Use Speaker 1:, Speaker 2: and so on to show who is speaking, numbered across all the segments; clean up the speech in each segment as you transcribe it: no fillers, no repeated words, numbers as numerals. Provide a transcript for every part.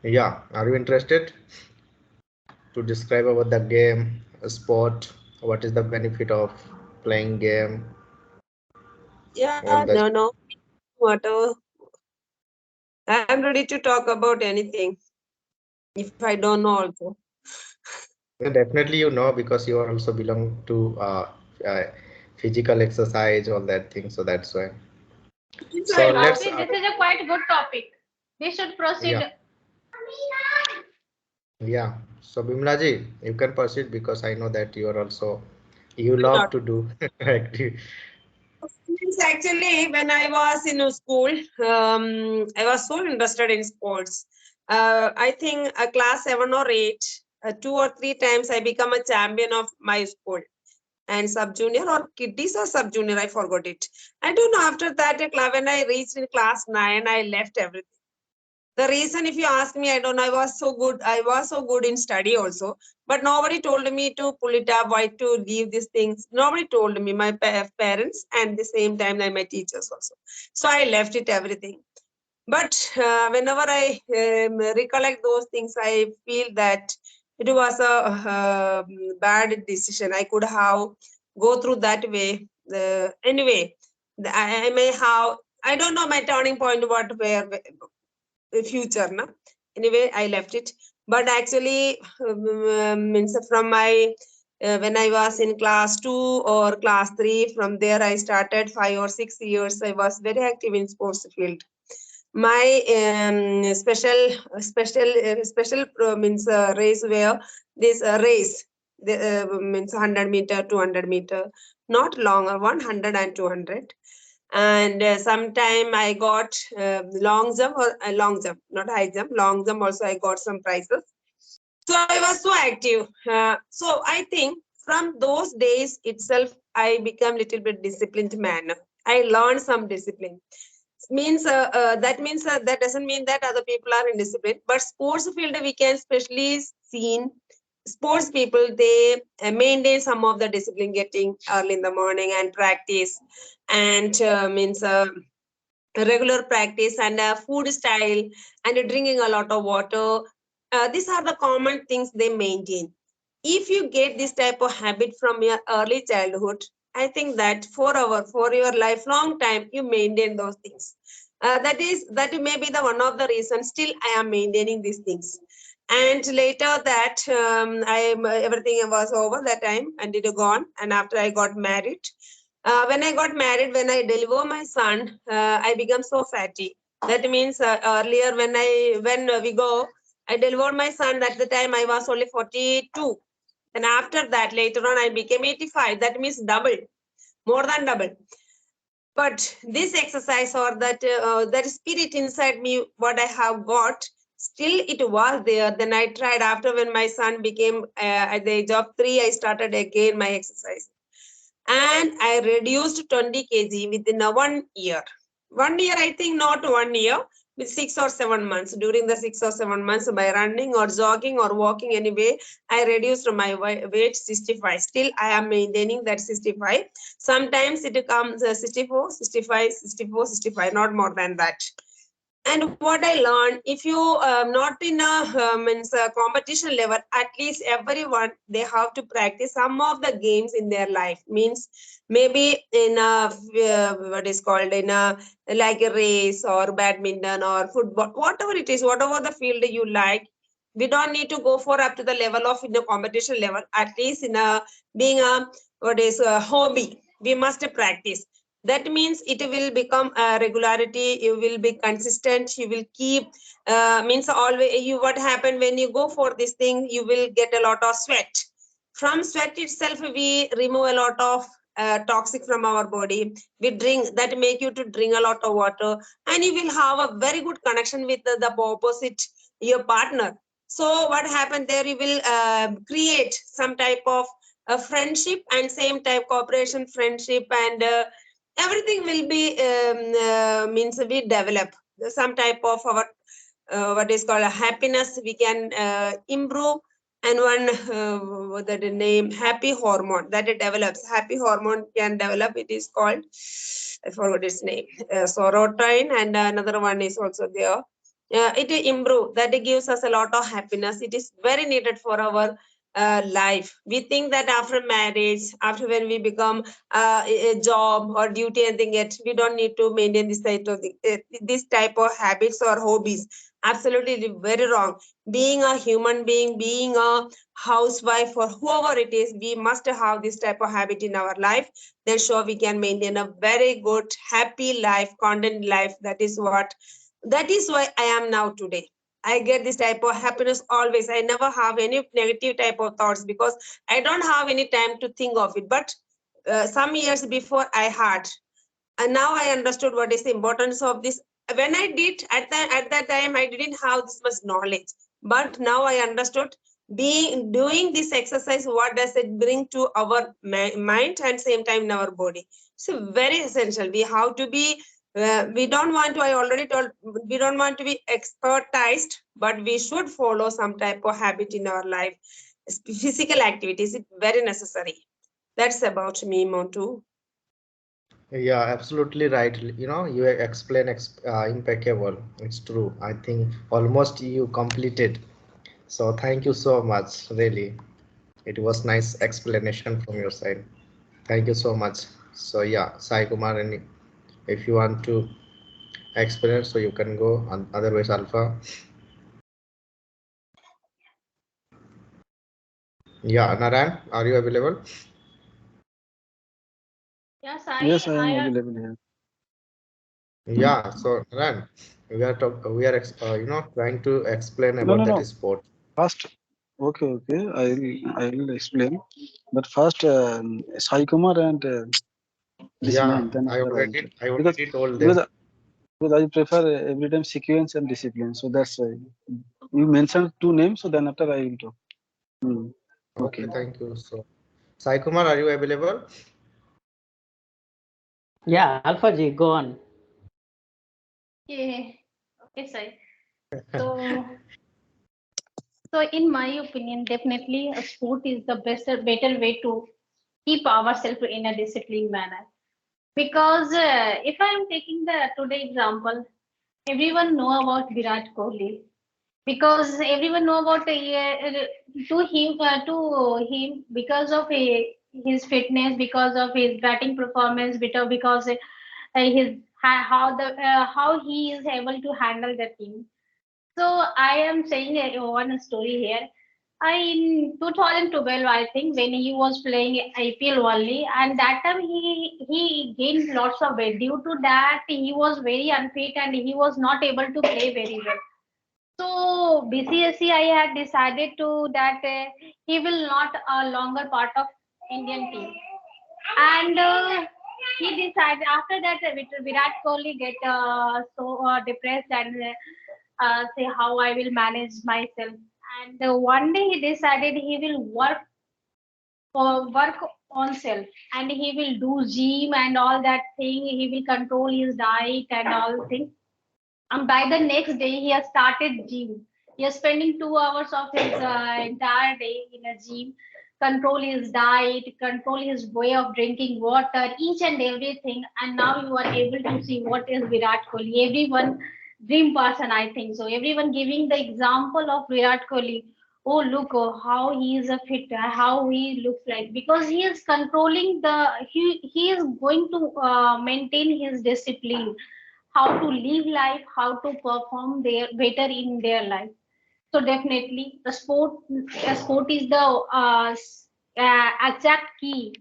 Speaker 1: Yeah, are you interested to describe about the game, sport? What is the benefit of playing game?
Speaker 2: Yeah,
Speaker 1: All that.
Speaker 2: no, no, whatever. I'm ready to talk about anything if I don't know also.
Speaker 1: Yeah, definitely, you know, because you are also belong to uh, physical exercise, all that thing. So that's why.
Speaker 2: So
Speaker 1: So
Speaker 2: I love.
Speaker 1: let's,
Speaker 3: Obviously, this is a quite good topic. We should
Speaker 1: yeah,
Speaker 3: proceed.
Speaker 1: yeah. So Bimlaji, you can proceed because I know that you are also you
Speaker 2: Why
Speaker 1: love
Speaker 2: not?
Speaker 1: to do active.
Speaker 2: Means actually, when I was in a school, I was so interested in sports. I think class 7 or 8, 2 or 3 times I become a champion of my school. And sub junior or kiddies or sub junior, I forgot it. I don't know. After that, when I reached in class 9, I left everything. The reason, if you ask me, I don't know. I was so good. I was so good in study also, but nobody told me to pull it up. Why to leave these things? Nobody told me. My parents and the same time, like my teachers also. So I left it everything. But whenever I recollect those things, I feel that it was a bad decision. I could have go through that way. Anyway, I may have. I don't know my turning point. What where future, na. Anyway, I left it. But actually, means from my when I was in class 2 or class 3, from there I started 5 or 6 years. I was very active in sports field. My special means race where this race the, means 100 meter, 200 meter, not longer, 100 and 200. And sometime I got long jump, or long jump, not high jump, long jump also I got some prizes. So I was so active. So I think from those days itself I become little bit disciplined man. I learned some discipline. Means that means that doesn't mean that other people are indisciplined, but sports field we can especially seen sports people, they maintain some of the discipline, getting early in the morning and practice, and means regular practice, and food style, and drinking a lot of water. These are the common things they maintain. If you get this type of habit from your early childhood, I think that for your lifelong time you maintain those things. That may be the one of the reasons still I am maintaining these things. And later that everything was over that time and it gone, and after I got married, when I got married, when I deliver my son, I become so fatty. That means earlier when we go, I delivered my son. At the time I was only 42, and after that later on I became 85. That means double, more than double. But this exercise or that spirit inside me, what I have got, still it was there. Then I tried after when my son became at the age of 3, I started again my exercise, and I reduced 20 kg within a 1 year. 1 year, I think not 1 year, with 6 or 7 months. During the 6 or 7 months, by running or jogging or walking anyway, I reduced my weight 65. Still, I am maintaining that 65. Sometimes it comes 64, 65, 64, 65, not more than that. And what I learned, if you not in a means a competition level, at least everyone they have to practice some of the games in their life. Means maybe in a what is called in a like a race or badminton or football, whatever it is, whatever the field you like. We don't need to go for up to the level of in the competition level. At least in a being a what is a hobby, we must practice. That means it will become a regularity. You will be consistent. You will keep means always. You what happened when you go for this thing, you will get a lot of sweat. From sweat itself we remove a lot of toxic from our body. We drink, that make you to drink a lot of water, and you will have a very good connection with the opposite, your partner. So what happened there, you will create some type of friendship, and same type cooperation, friendship, and everything will be means we develop some type of our what is called a happiness we can improve. And one that name happy hormone that it develops, happy hormone can develop, it is called, I forgot its name, serotonin, and another one is also there. it improve, that it gives us a lot of happiness. It is very needed for our life. We think that after marriage, after when we become a job or duty anything yet, we don't need to maintain this type of habits or hobbies. Absolutely very wrong. Being a human being, being a housewife or whoever it is, we must have this type of habit in our life. Then sure we can maintain a very good happy life, content life. That is why I am now today. I get this type of happiness always. I never have any negative type of thoughts because I don't have any time to think of it. But some years before I had, and now I understood what is the importance of this. When I did at that time, I didn't have this much knowledge. But now I understood, being doing this exercise, what does it bring to our mind and same time in our body. So very essential. We have to be we don't want to, I already told, we don't want to be expertized, but we should follow some type of habit in our life. Physical activities, it's very necessary. That's about me, Montu.
Speaker 1: Yeah, absolutely right. You explain impeccable. It's true. I think almost you completed. So thank you so much. Really, it was nice explanation from your side. Thank you so much. So yeah, Sai Kumar, and if you want to explain, so you can go. And otherwise, Alpha. Yeah, Naran, are you available?
Speaker 3: Yes,
Speaker 4: Yes, I am
Speaker 3: I
Speaker 4: available here.
Speaker 1: Yeah. So Naran, trying to explain
Speaker 4: No,
Speaker 1: about
Speaker 4: no,
Speaker 1: that
Speaker 4: no.
Speaker 1: sport.
Speaker 4: First, okay. I'll explain. But first, Sai Kumar and this
Speaker 1: Yeah,
Speaker 4: man, then
Speaker 1: I
Speaker 4: after I will
Speaker 1: already
Speaker 4: talk.
Speaker 1: I
Speaker 4: Because
Speaker 1: already told them.
Speaker 4: because because I prefer every time sequence and discipline. So that's why you mentioned two names. So then after I will talk. Hmm.
Speaker 1: Okay,
Speaker 4: Okay.
Speaker 1: thank you. So, Sai Kumar, are you available?
Speaker 5: Yeah, Alpha G, go on.
Speaker 3: yeah. Okay, sir. So, so in my opinion, definitely a sport is the better way to keep ourselves in a disciplined manner. Because if I am taking the today example, everyone know about Virat Kohli because everyone know about to him because of his fitness, because of his batting performance, because his how he is able to handle the team. So I am saying one story here. I in 2012, I think, when he was playing IPL only, and that time he gained lots of weight. Due to that, he was very unfit and he was not able to play very well. So BCSC, I had decided to that he will not longer part of Indian team, and he decided after that Virat Kohli get so depressed and say how I will manage myself. And one day he decided he will work on self, and he will do gym and all that thing. He will control his diet and all things, and by the next day, he has started gym. He is spending 2 hours of his entire day in a gym, control his diet, control his way of drinking water, each and everything. And now you are able to see what is Virat Kohli. Everyone dream person, I think so. Everyone giving the example of Virat Kohli. Oh, look how he is a fit, how he looks like, because he is controlling he is going to maintain his discipline, how to live life, how to perform their better in their life. So definitely, the sport is the exact key,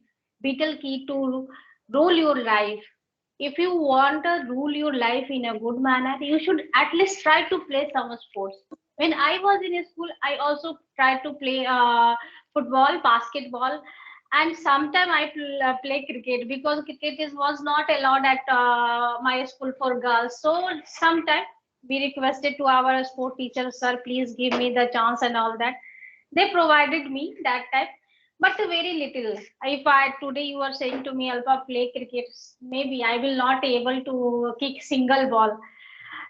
Speaker 3: vital key to rule your life. If you want to rule your life in a good manner, you should at least try to play some sports. When I was in school, I also tried to play football, basketball, and sometimes play cricket because cricket was not allowed at my school for girls. So sometimes we requested to our sport teacher, sir, please give me the chance and all that. They provided me that time, but very little. If I today you are saying to me, Alpha, play cricket, maybe I will not able to kick single ball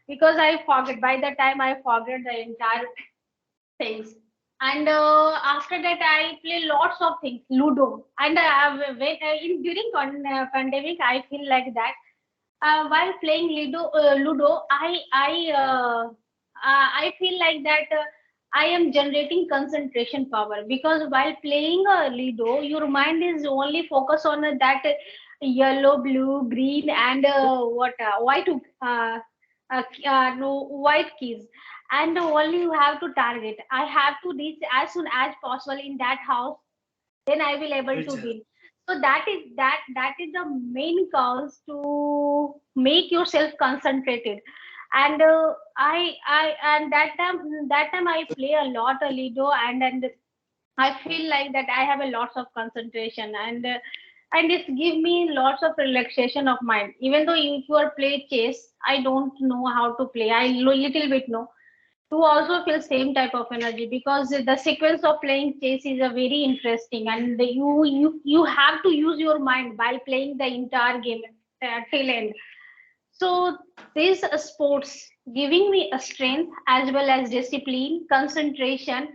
Speaker 3: because I forget. By the time I forget the entire things. And after that, I play lots of things, Ludo. And during pandemic, I feel like that while playing Ludo, I feel like that I am generating concentration power, because while playing a Lido, your mind is only focused on that yellow, blue, green, and white, no, white keys, and only you have to target. I have to reach as soon as possible in that house, then I will able to win. So that is the main cause to make yourself concentrated. And and that time I play a lot of Lido, and I feel like that I have a lots of concentration, and it give me lots of relaxation of mind. Even though if you are play chess, I don't know how to play. I little bit know to also feel same type of energy, because the sequence of playing chess is a very interesting, and you have to use your mind while playing the entire game till end. So these sports giving me a strength as well as discipline, concentration,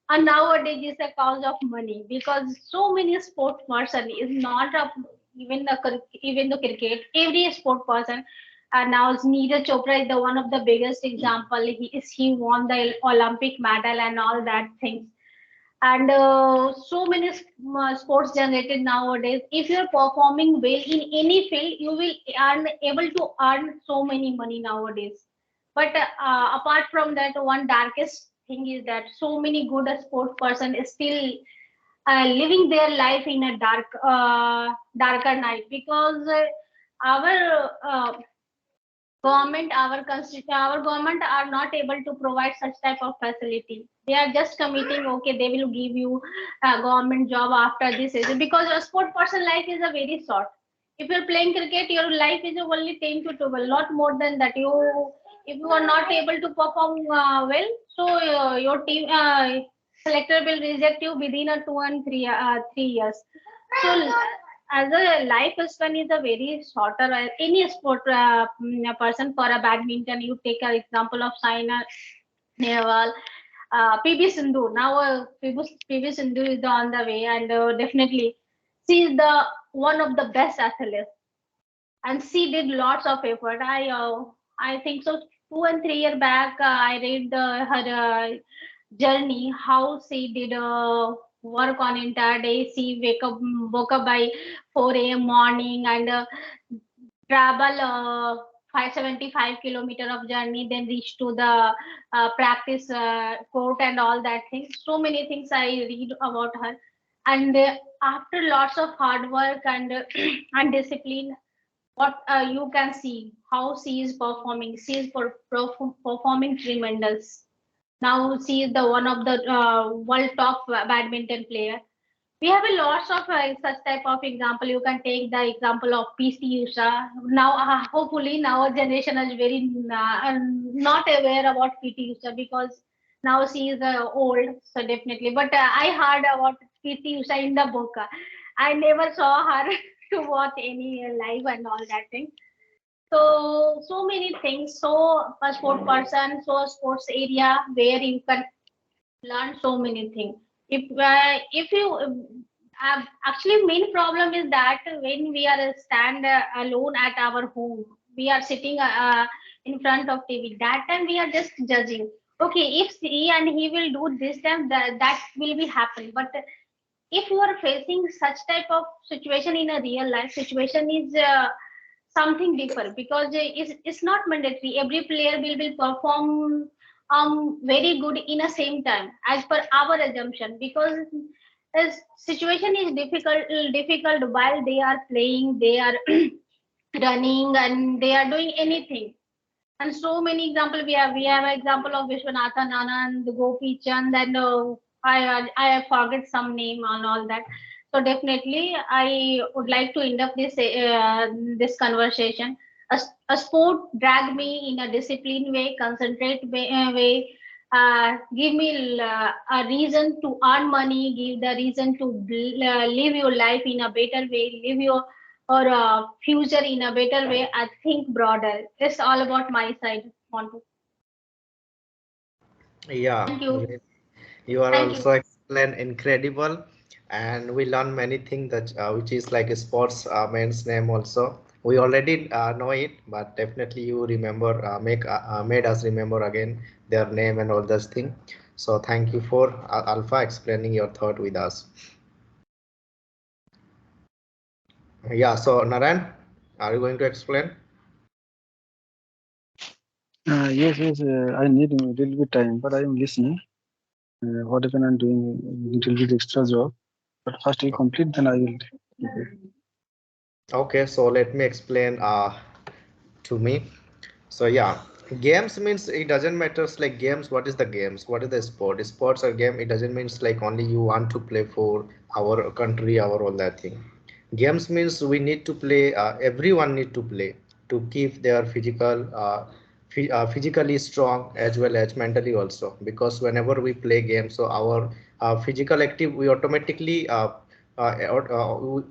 Speaker 3: and nowadays is a cause of money, because so many sport person is not a, even the cricket, every sport person. And now Neeraj Chopra is the one of the biggest example. He won the Olympic medal and all that things, and so many sports generated nowadays. If you're performing well in any field, you will earn able to earn so many money nowadays. But apart from that, one darkest thing is that so many good sport person is still living their life in a darker night, because our our government are not able to provide such type of facility. They are just committing, okay, they will give you a government job after this age, because a sport person life is a very short. If you're playing cricket, your life is only 10 to 12, not more than that. You, if you are not able to perform well, so your team selector will reject you within a 2 and 3 years. So as a life span is a very shorter. Any sport person, for a badminton, you take an example of Saina Nehwal, PB Sindhu. Now PB Sindhu is on the way, and definitely she is the one of the best athletes, and she did lots of effort. I think so. 2 and 3 year back, I read her journey, how she did work on entire day. She woke up by 4 a.m. morning, and travel 575 kilometer of journey, then reach to the practice court and all that things. So many things I read about her, and after lots of hard work and and discipline, what you can see how she is performing. She is performing tremendous. Now she is the one of the world top badminton player. We have a lots of such type of example. You can take the example of PC Usha. Now, hopefully, now our generation is very not aware about PT Usha, because now she is old, so definitely. But I heard about PT Usha in the book. I never saw her to watch any live and all that thing. So many things. So a sport person, so a sports area where you can learn so many things. If you actually main problem is that when we are stand alone at our home, we are sitting in front of TV. That time we are just judging. Okay, if he and he will do this time, that will be happen. But if you are facing such type of situation in a real life situation, is something different, because it's not mandatory every player will perform very good in a same time as per our assumption, because the situation is difficult while they are playing, they are running, and they are doing anything. And so many example we have an example of Vishwanathan Anand, Gopi Chand, and I forget some name and all that. So definitely, I would like to end up this conversation. A sport drag me in a disciplined way, concentrate way, give me a reason to earn money, give the reason to live your life in a better way, live your or future in a better way. I think broader. It's all about my side. Want to
Speaker 1: Yeah,
Speaker 3: thank you,
Speaker 1: you are
Speaker 3: thank you.
Speaker 1: also explain incredible, and we learn many things that which is like a sports man's name also. We already know it, but definitely you remember, made us remember again their name and all those things. So thank you for Alpha explaining your thought with us. Yeah, so Naran, are you going to explain?
Speaker 4: Yes, yes, I need a little bit time, but I am listening. Whatever I'm doing, a little bit extra job. But first we complete, then I will.
Speaker 1: Okay, so let me explain to me. So yeah, games means it doesn't matter like games. What is the games? What is the sport? Sports or game? It doesn't means like only you want to play for our country, our all that thing. Games means we need to play. Everyone need to play to keep their physically strong as well as mentally also. Because whenever we play games, so our physical active, we automatically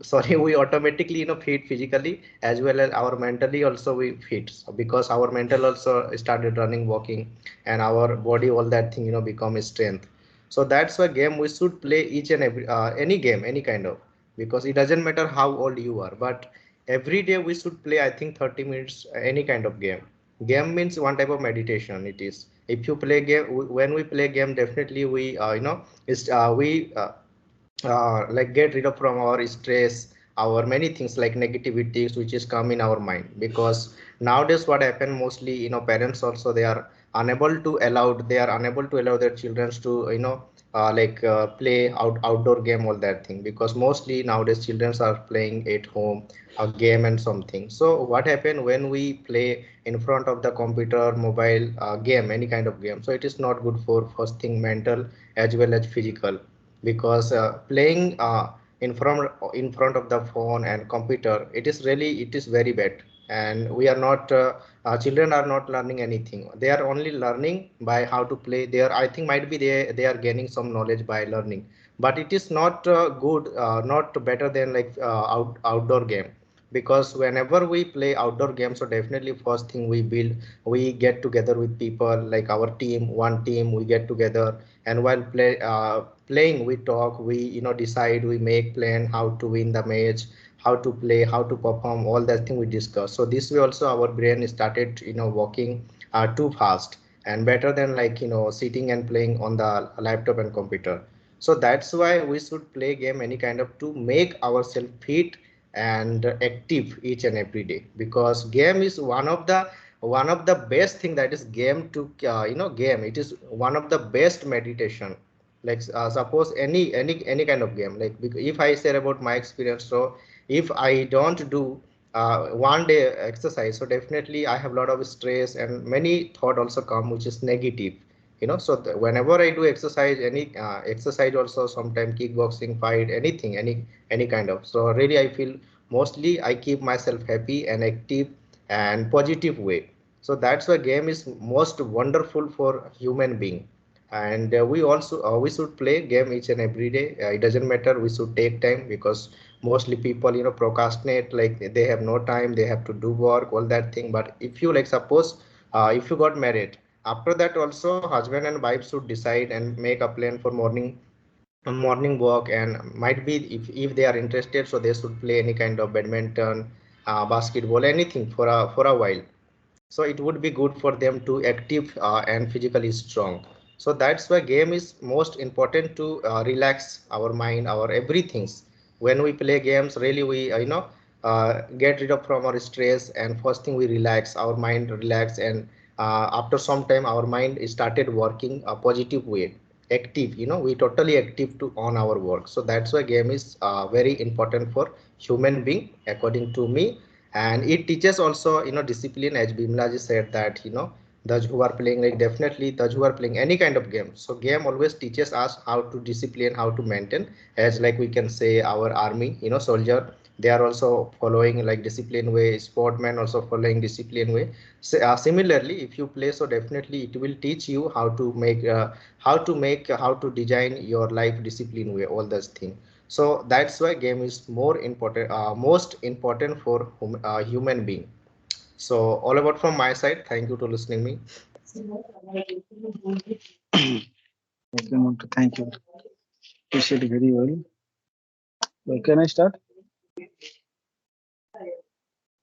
Speaker 1: sorry, we automatically fit physically as well as our mentally also we fit. So because our mental also started running, walking, and our body all that thing become strength. So that's why game we should play each and every any game, any kind of, because it doesn't matter how old you are, but every day we should play I think 30 minutes any kind of game. Game means one type of meditation. It is, if you play game, when we play game, definitely we is we like get rid of from our stress, our many things like negativities which is come in our mind. Because nowadays what happen mostly, parents also they are unable to allow, they are unable to allow their children to play outdoor game, all that thing, because mostly nowadays children are playing at home a game and something. So what happen when we play in front of the computer, mobile game, any kind of game, so it is not good for first thing mental as well as physical. Because playing in front of the phone and computer, it is really, it is very bad. And we are not children are not learning anything, they are only learning by how to play. They are, I think, might be they are gaining some knowledge by learning, but it is not good, not better than like outdoor game. Because whenever we play outdoor games, so definitely first thing we build, we get together with people like our team, one team, we get together. And while playing, we talk, we decide, we make plan how to win the match, how to play, how to perform, all that thing we discuss. So this way also our brain started working too fast and better than like sitting and playing on the laptop and computer. So that's why we should play game any kind of to make ourselves fit and active each and every day. Because game is one of the best thing, that is game to game, it is one of the best meditation. Like suppose any kind of game, like if I say about my experience, so if I don't do one day exercise, so definitely I have a lot of stress and many thought also come which is negative. So whenever I do exercise, any exercise also, sometime kickboxing, fight, anything, any kind of, so really I feel mostly I keep myself happy and active and positive way. So that's why game is most wonderful for human being. And we also we should play game each and every day. It doesn't matter, we should take time. Because mostly people procrastinate, like they have no time, they have to do work, all that thing. But if you like suppose if you got married, after that also husband and wife should decide and make a plan for morning walk. And might be if they are interested, so they should play any kind of badminton, basketball, anything for a while. So it would be good for them to active and physically strong. So that's why game is most important to relax our mind, our everything's. When we play games, really we get rid of from our stress, and first thing we relax, our mind relax. And after some time our mind started working a positive way, active, we totally active to on our work. So that's why game is very important for human being according to me. And it teaches also discipline, as Bimla ji said that those who are playing, like definitely those who are playing any kind of game, so game always teaches us how to discipline, how to maintain. As like we can say our army, soldier, they are also following like discipline way, sportmen also following discipline way. So, similarly if you play, so definitely it will teach you how to design your life discipline way, all those things. So that's why game is more important, most important for human being. So all about from my side, thank you to listening me.
Speaker 4: Okay, Montu, thank you. Appreciate it very well. Can I start?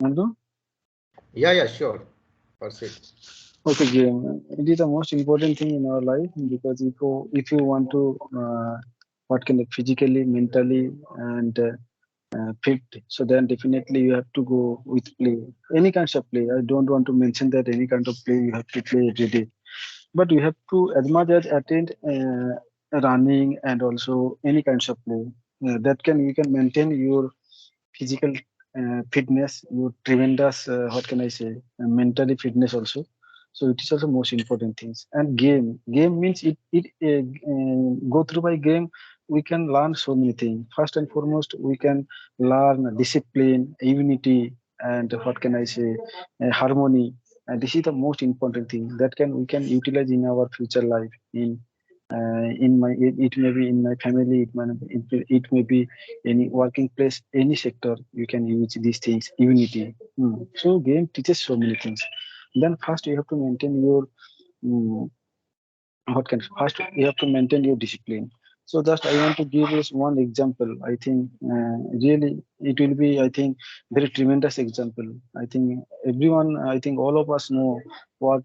Speaker 4: Nandu?
Speaker 1: Yeah, sure. Proceed.
Speaker 4: Okay, game. It is the most important thing in our life because if you want to what kind of physically, mentally, and fit, so then definitely you have to go with play. Any kinds of play. I don't want to mention that any kind of play you have to play every day, but you have to as much as attend running and also any kinds of play that can you can maintain your physical fitness, your tremendous what can I say, mentally fitness also. So it is also most important things. And game means go through by game we can learn so many things. First and foremost, we can learn discipline, unity, and what can I say, harmony. And this is the most important thing that can we can utilize in our future life. In my it may be in my family, it may be any working place, any sector, you can use these things, unity. So game teaches so many things. Then first you have to maintain your mm, what can first you have to maintain your discipline. So just I want to give this one example. I think really it will be, I think, very tremendous example. I think everyone, I think all of us know what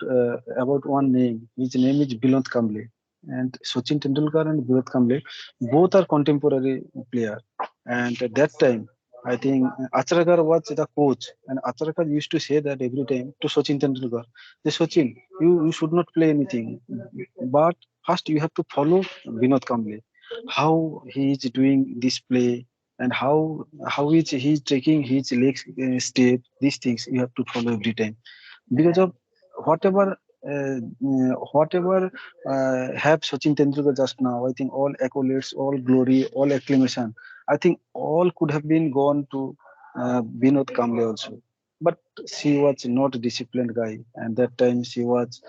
Speaker 4: about one name. His name is Bilont Kamble. And Sachin Tendulkar and Virat Kamble both are contemporary player. And at that time, I think Acharkar was the coach, and Acharkar used to say that every time to Sachin Tendulkar, "Hey, Sachin, you should not play anything, but first you have to follow Vinod Kamble, how he is doing this play, and how is he taking his legs step. These things you have to follow every time, because of whatever whatever have Sachin Tendulkar just now. I think all accolades, all glory, all acclamation, I think all could have been gone to Vinod Kamble also. But she was not a disciplined guy, and that time she was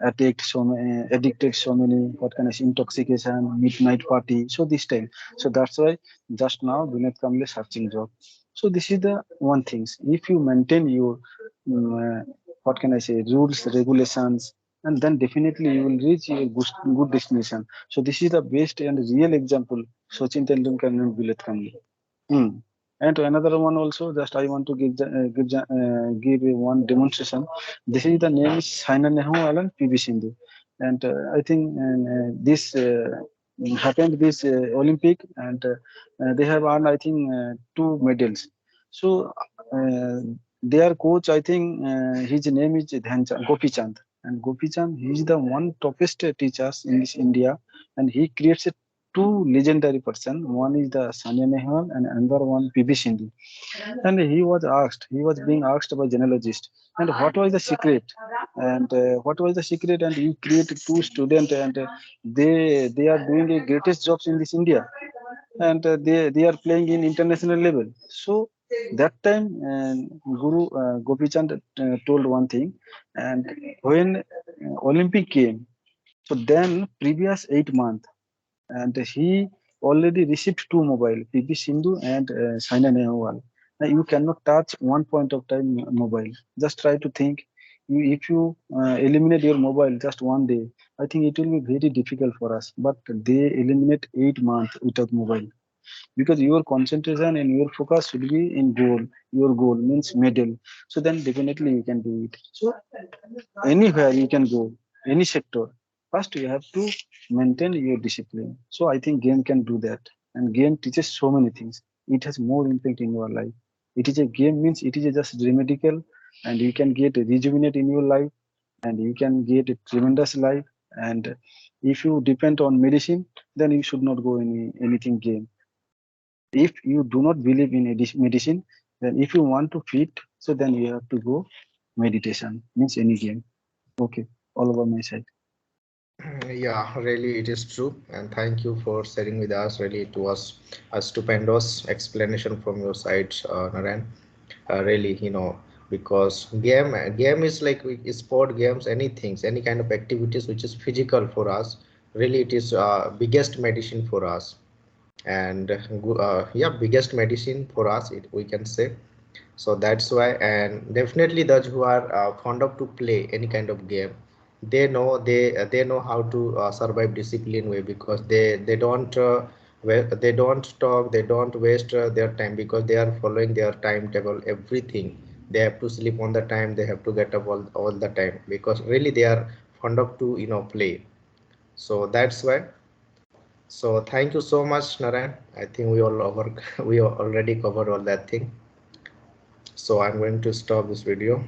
Speaker 4: addicted so many what kind of intoxication, midnight party. So this time, so that's why just now Vinod Kamble searching job. So this is the one things. If you maintain your what can I say, rules, regulations, and then definitely you will reach a good destination. So this is the best and real example, Sachin Tendulkar and Virat Kamble. Hmm. And another one also, just I want to give a one demonstration. This is the name is Saina Nehwal and PV Sindhu, and I think this happened this Olympic, and they have earned, I think, two medals. So uh, their coach, I think, his name is Gopi Chand, and Gopi Chand, he is the one toughest teachers in this India, and he creates a two legendary person. One is the Sania Nehwal and another one PV Sindhu. And he was being asked by journalist, and what was the secret? And what was the secret? And you create two students, and they are doing the greatest jobs in this India, and they are playing in international level. So that time, Guru Gopi Chand told one thing, and when Olympic came, so then previous 8 months and he already received two mobile, PV Sindhu and Saina Nehwal. Now you cannot touch one point of time mobile. Just try to think. If you eliminate your mobile just one day, I think it will be very difficult for us. But they eliminate 8 months without mobile, because your concentration and your focus should be in goal. Your goal means medal. So then definitely you can do it. So anywhere you can go, any sector. First, you have to maintain your discipline. So I think game can do that, and game teaches so many things. It has more impact in your life. It is a game means it is a just remedical, and you can get a rejuvenate in your life, and you can get a tremendous life. And if you depend on medicine, then you should not go anything game. If you do not believe in medicine, then if you want to fit, so then you have to go meditation means any game. Okay, all over my side.
Speaker 1: Yeah, really, it is true. And thank you for sharing with us. Really, it was a stupendous explanation from your side, Naren. Really, because game is like sport games, anything, any kind of activities which is physical for us. Really, it is biggest medicine for us, and yeah, biggest medicine for us. We can say. So that's why, and definitely those who are fond of to play any kind of game, they know how to survive discipline way, because they don't where they don't talk, they don't waste their time, because they are following their timetable, everything. They have to sleep on the time, they have to get up all the time, because really they are fond of to play. So that's why. So thank you so much, Narayan. I think we already covered all that thing. So I'm going to stop this video.